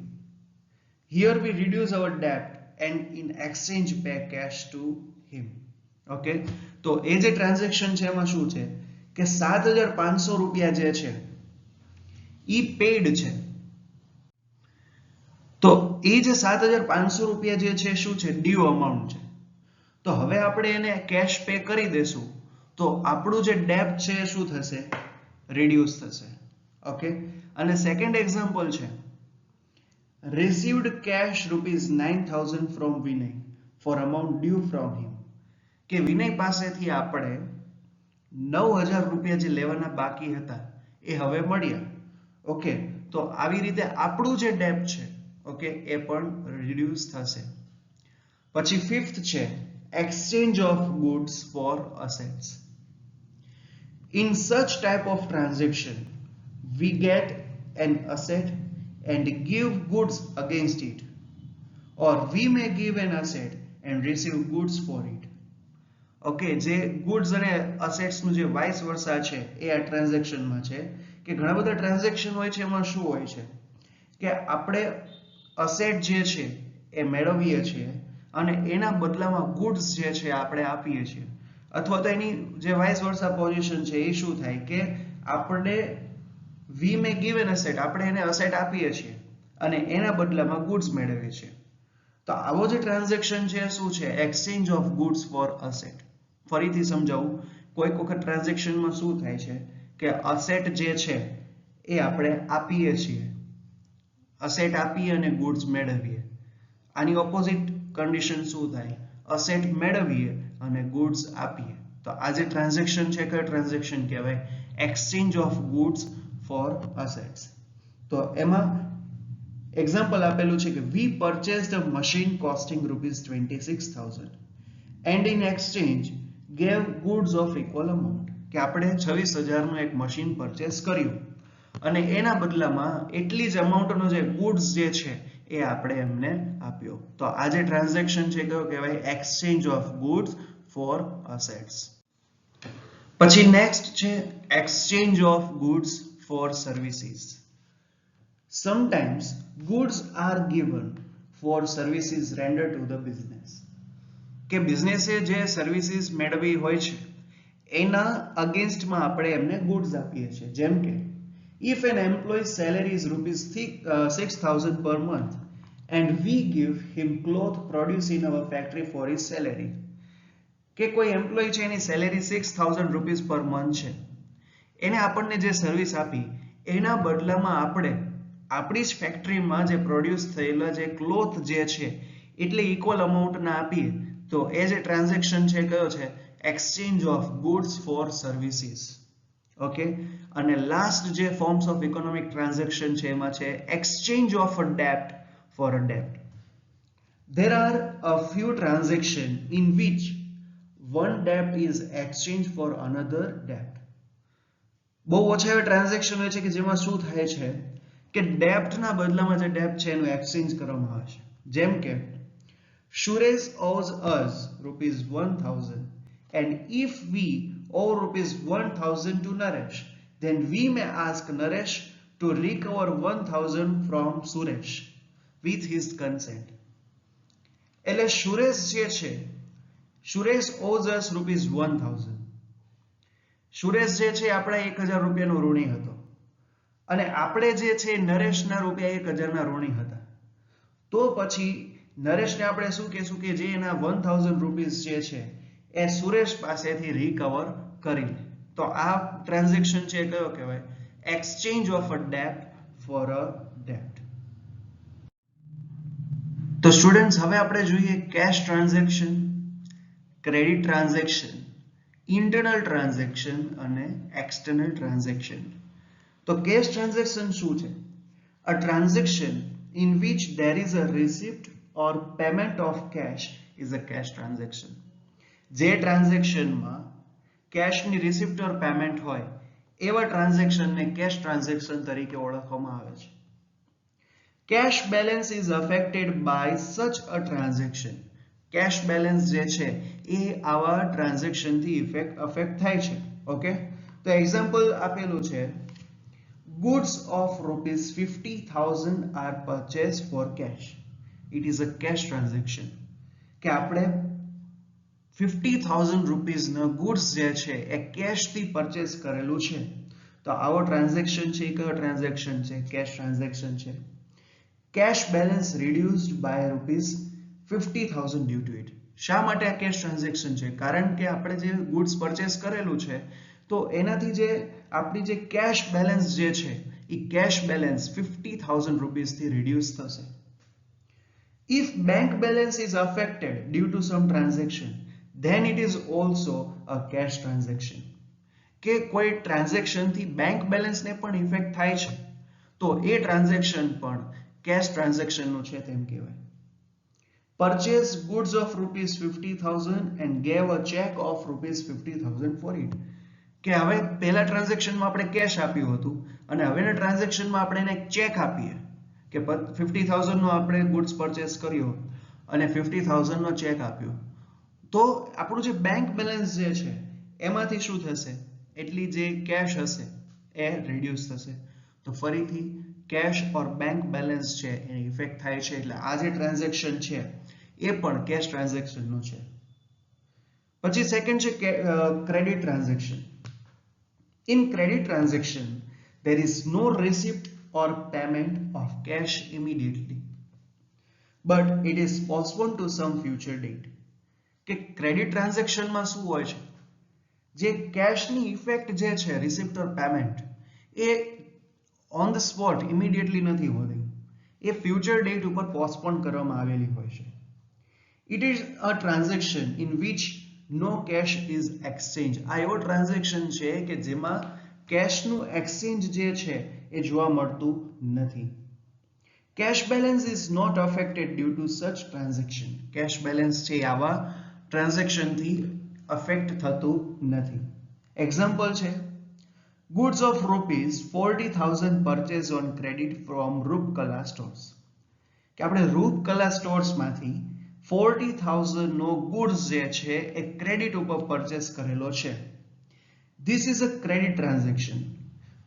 Here we reduce our debt and in exchange pay cash to him. Okay? તો એ જે ટ્રાન્ઝેક્શન છે એમાં શું છે કે 7,500 રૂપિયા જે છે ઈ પેડ છે તો એ જે 7,500 રૂપિયા જે છે શું છે ડ્યુ અમાઉન્ટ છે તો હવે આપણે એને કેશ પે કરી દેશું તો આપણું જે ડેબ્ટ છે શું થશે રિડ્યુસ થશે ઓકે અને સેકન્ડ એક્ઝામ્પલ છે received cash ₹9,000 from Vinay for amount due from him કે વિનય પાસેથી આપણે 9,000 રૂપિયા જે લેવાના બાકી હતા એ હવે મળ્યા ઓકે તો આવી રીતે આપણું જે ડેબ્ટ છે ઓકે એ પણ રિડ્યુસ થશે પછી ફિફ્થ છે exchange of goods for assets in such type of transaction we get an asset and give goods against it or we may give an asset and receive goods for it okay જે goods અને assets નું જે vice versa છે એ આ transaction માં છે કે ઘણા બધા ટ્રાન્ઝેક્શન હોય છે એમાં શું હોય છે કે આપણે અસેટ જે છે એ મેળવીએ છીએ અને એના બદલામાં goods જે છે આપણે આપીએ છીએ અથવા તો એની જે વાઇસ વર્સા પોઝિશન છે એ શું થાય કે આપણે we may give an asset આપણે એને અસેટ આપીએ છીએ અને એના બદલામાં goods મેળવીએ છીએ તો આવો જે ટ્રાન્ઝેક્શન છે શું છે exchange of goods for asset ફરીથી સમજાવું કોઈક વખત ટ્રાન્ઝેક્શનમાં શું થાય છે કે અસેટ જે છે એ આપણે આપીએ છીએ અસેટ આપીએ અને goods મેળવીએ આની ઓપોઝિટ કન્ડિશન શું થાય અસેટ મેળવીએ અને goods આપીએ તો આ જે ટ્રાન્ઝેક્શન છે કયો ટ્રાન્ઝેક્શન કહેવાય exchange of goods for assets તો એમાં એક્ઝામ્પલ આપેલું છે કે we purchased a machine costing ₹26,000 and in exchange gave goods of equal amount કે આપણે 26,000 નું એક મશીન પરચેસ કર્યું અને એના બદલામાં એટલી જ અમાઉન્ટનો જે goods જે છે એ આપણે એમને આપ્યો. તો આ જે ટ્રાન્ઝેક્શન છે કયો કહેવાય? Exchange of goods for assets. પછી નેક્સ્ટ છે exchange of goods for services. Sometimes goods are given for services rendered to the business. કે બિઝનેસે જે સર્વિસીસ મેળવી હોય છે એના અગેન્સ્ટમાં આપણે એમને ગુડ્સ આપીએ છીએ. જેમ કે if an employee's salary is rupees 6,000 per month and we give him cloth produced in our factory for his salary. કે કોઈ એમ્પ્લોય છે એની સેલેરી 6,000 રૂપીસ પર મંથ છે, એને આપણને જે સર્વિસ આપી એના બદલામાં આપણે આપણી જ ફેક્ટરીમાં જે પ્રોડ્યુસ થયેલા જે ક્લોથ જે છે એટલે ઇક્વલ અમાઉન્ટના આપીએ તો એ જે ટ્રાન્ઝેક્શન છે કયો છે? Exchange of goods for services. Okay. અને લાસ્ટ જે ફોર્મ્સ ઓફ ઇકોનોમિક ટ્રાન્ઝેક્શન છે એમાં છે exchange of a ડેપ્ટ for a ડેપ્ટ. There are a few transactions in which one debt is exchanged for another debt. બહુ ઓછા એવા ટ્રાન્ઝેક્શન હોય છે કે જેમાં શું થાય છે કે ડેપ્ટના બદલામાં જે ડેપ્ટ છે એનું એક્સચેન્જ કરવામાં આવે છે. જેમ કે Suresh owes us rupees 1,000 and if we owe rupees 1,000 to Naresh, then we may ask Naresh to recover 1,000 from Suresh with his consent. એટલે સુરેશ જે છે, Suresh owes us rupees 1,000. Suresh જે છે આપણા 1,000 રૂપિયાનો ઋણી હતો અને આપણે જે છે નરેશના રૂપિયા 1,000 ના ઋણી હતા. તો પછી નરેશને આપણે શું કહેશું કે જે એના 1,000 રૂપીસ જે છે એ સુરેશ પાસેથી રિકવર કરી લે. તો આ ટ્રાન્ઝેક્શન છે કયો કહેવાય? Exchange of a ડેપ્ટ for a ડેપ્ટ. તો સ્ટુડન્ટ્સ હવે આપણે જોઈએ cache transaction, credit transaction, internal transaction અને એક્સટર્નલ ટ્રાન્ઝેક્શન. તો કેશ ટ્રાન્ઝેક્શન શું છે? A transaction in which there is a receipt or payment of cash is a cash transaction. જે ટ્રાન્ઝેક્શનમાં કેશની receipt ઓર payment હોય એવા ટ્રાન્ઝેક્શનને કેશ ટ્રાન્ઝેક્શન તરીકે ઓળખવામાં આવે છે. Cash balance is affected by such a transaction. Cash balance જે છે એ આવા ટ્રાન્ઝેક્શનથી અફેક્ટ થાય છે. ઓકે. તો એક્ઝામ્પલ આપેલું છે goods of rupees 50,000 are purchased for cash. It is a cash transaction. કે આપણે 50,000 રૂપીસ ના ગુડ્સ જે છે એ કેશ થી પરચેસ કરેલું છે. તો આવો ટ્રાન્ઝેક્શન છે એ કયો ટ્રાન્ઝેક્શન છે? કેશ ટ્રાન્ઝેક્શન છે. Cash balance reduced by rupees 50,000 due to it. શા માટે આ કેશ ટ્રાન્ઝેક્શન છે? કારણ કે આપણે જે ગુડ્સ પરચેસ કરેલું છે તો એનાથી જે આપણી જે કેશ બેલેન્સ જે છે એ કેશ બેલેન્સ 50,000 રૂપીસ થી રિડ્યુસ થશે. If bank balance is affected due to some transaction, then it is also a cash transaction. કે કોઈ ટ્રાન્ઝેક્શન થી બેંક બેલેન્સ ને પણ ઇફેક્ટ થાય છે તો એ ટ્રાન્ઝેક્શન પણ કેશ ટ્રાન્ઝેક્શન નું છે તેમ કહેવાય. Purchase goods of rupees 50,000 and gave a check of rupees 50,000 for it. કે હવે પહેલા ટ્રાન્ઝેક્શનમાં આપણે કેશ આપ્યું હતું અને હવેના ટ્રાન્ઝેક્શનમાં આપણે એને ચેક આપીએ કે 50,000 નો આપણે ગુડ્સ પરચેસ કર્યો અને 50,000 નો ચેક આપ્યો તો આપણું જે બેંક બેલેન્સ જે છે એમાંથી શું થશે? એટલી જે કેશ હશે એ રિડ્યુસ થશે. તો ફરીથી કેશ ઓર બેંક બેલેન્સ છે એ ઇફેક્ટ થાય છે. એટલે આ જે ટ્રાન્ઝેક્શન છે એ પણ કેશ ટ્રાન્ઝેક્શન નું છે. પછી સેકન્ડ છે credit transaction. In credit transaction, there is no receipt or payment of cash immediately, but it is postponed to some future date. કે ક્રેડિટ ટ્રાન્ઝેક્શનમાં શું હોય છે? જે કેશની ઇફેક્ટ જે છે receipt or payment A on the spot immediately નથી હોતી, એ future date ઉપર પોસ્ટપોન કરવામાં આવેલી હોય છે. It is a transaction in which no cash is exchange. આ એવો ટ્રાન્ઝેક્શન છે કે જેમાં કેશનું એક્સચેન્જ જે છે એ જોવા મળતું નથી. Cash balance is not affected due to such transaction. Cash balance છે આવા ટ્રાન્ઝેક્શનથી અફેક્ટ થતું નથી. એક્ઝામ્પલ છે goods of rupees 40,000 purchased on credit from Rupkala stores. કે આપણે રૂપકલા સ્ટોર્સમાંથી 40,000 નો ગુડ્સ જે છે એ ક્રેડિટ ઉપર પરચેસ કરેલો છે. This is a credit transaction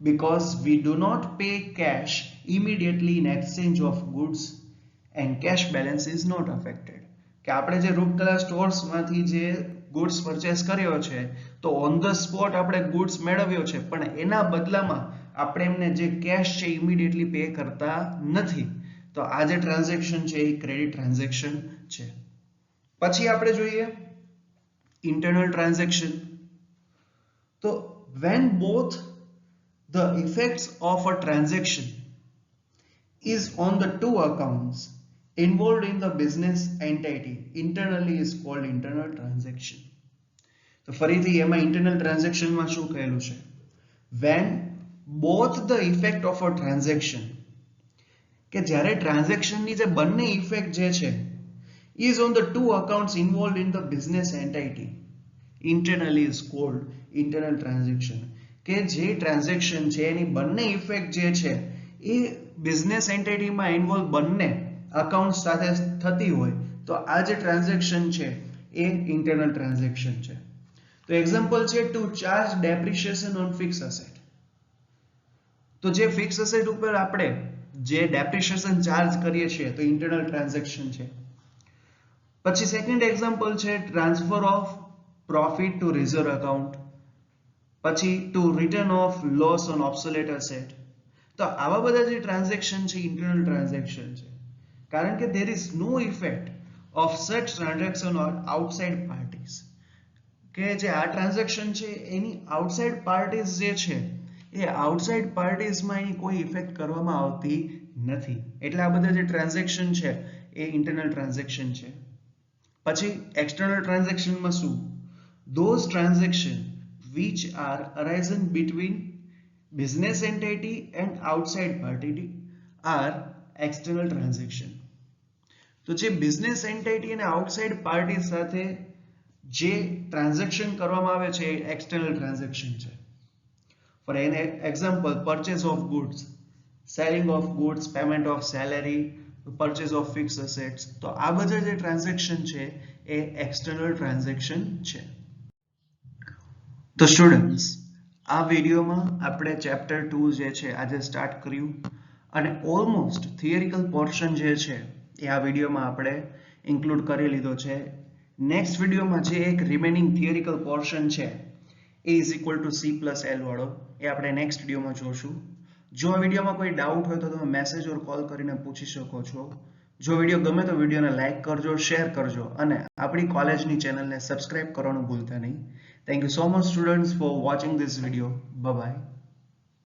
because we do not pay cash immediately in exchange of goods and cash balance is not affected. કે આપણે જે રૂપકલા સ્ટોર્સમાંથી જે ગુડ્સ પરચેસ કર્યો છે તો ઓન ધ સ્પોટ આપણે ગુડ્સ મેળવ્યો છે પણ એના બદલામાં આપણે એમને જે કેશ છે ઇમિડિયેટલી પે કરતા નથી. તો આ જે ટ્રાન્ઝેક્શન છે એ ક્રેડિટ ટ્રાન્ઝેક્શન છે. પછી આપણે જોઈએ ઇન્ટરનલ ટ્રાન્ઝેક્શન. તો when both the effects of a transaction is on the two accounts involved in the business entity, internally is called internal transaction. તો ફરીથી એમાં ઇન્ટરનલ ટ્રાન્ઝેક્શનમાં શું કહેલું છે? when both the effect of a transaction, કે જ્યારે ટ્રાન્ઝેક્શનની જે બંને ઇફેક્ટ જે છે is on the two accounts involved in the business entity, internally is called internal transaction. કે જે ટ્રાન્ઝેક્શન છે એની બંને ઇફેક્ટ જે છે એ બિઝનેસ એન્ટિટીમાં ઇન્વોલ્વ બંને અકાઉન્ટ સાથે થતી હોય તો આ જે ટ્રાન્ઝેક્શન છે એ ઇન્ટરનલ ટ્રાન્ઝેક્શન છે. તો એક્ઝામ્પલ છે to charge depreciation on fix asset. તો જે ફિક્સ એસેટ ઉપર આપણે જે ડેપ્રિસિએશન ચાર્જ કરીએ છીએ તો ઇન્ટરનલ ટ્રાન્ઝેક્શન છે. પછી સેકન્ડ એક્ઝામ્પલ છે transfer of profit to reserve account. પછી to return of loss on obsolete asset. તો આવા બધા જે ટ્રાન્ઝેક્શન છે ઇન્ટરનલ ટ્રાન્ઝેક્શન છે કારણ કે there is no effect of such transaction on outside parties. કે જે આ ટ્રાન્ઝેક્શન છે એની આઉટસાઇડ પાર્ટીઝ જે છે એ આઉટસાઇડ પાર્ટીઝમાં એની કોઈ ઇફેક્ટ કરવામાં આવતી નથી. એટલે આ બધા જે ટ્રાન્ઝેક્શન છે એ ઇન્ટરનલ ટ્રાન્ઝેક્શન છે. પછી એક્સટર્નલ ટ્રાન્ઝેક્શનમાં શું? those transaction which are arisen between business entity and outside party are external transaction. તો જે બિઝનેસ એન્ટિટી અને આઉટસાઇડ પાર્ટી સાથે જે ટ્રાન્ઝેક્શન કરવામાં આવે છે એ એક્સટર્નલ ટ્રાન્ઝેક્શન છે. For an example purchase of goods, selling of goods, payment of salary, purchase of fix assets. તો આ બધા જે ટ્રાન્ઝેક્શન છે એ એક્સટર્નલ ટ્રાન્ઝેક્શન છે. તો સ્ટુડન્ટ્સ આ વિડીયોમાં આપણે ચેપ્ટર 2 જે છે આજે સ્ટાર્ટ કર્યું અને ઓલમોસ્ટ થિયરિકલ પોર્શન જે છે એ આ વિડીયોમાં આપણે ઇન્ક્લુડ કરી લીધો છે. નેક્સ્ટ વિડીયોમાં જે એક રિમેનિંગ થિયરિકલ પોર્શન છે a is equal to c+l વાળો એ આપણે નેક્સ્ટ વિડીયોમાં જોશું. જો આ વિડીયોમાં કોઈ ડાઉટ હોય તો તમે મેસેજ ઓર કોલ કરીને પૂછી શકો છો. જો વિડીયો ગમે તો વિડીયોને લાઈક કરજો, શેર કરજો અને આપણી કોલેજની ચેનલને સબસ્ક્રાઇબ કરવાનું ભૂલતા નહીં. Thank you so much students for watching this video. Bye bye.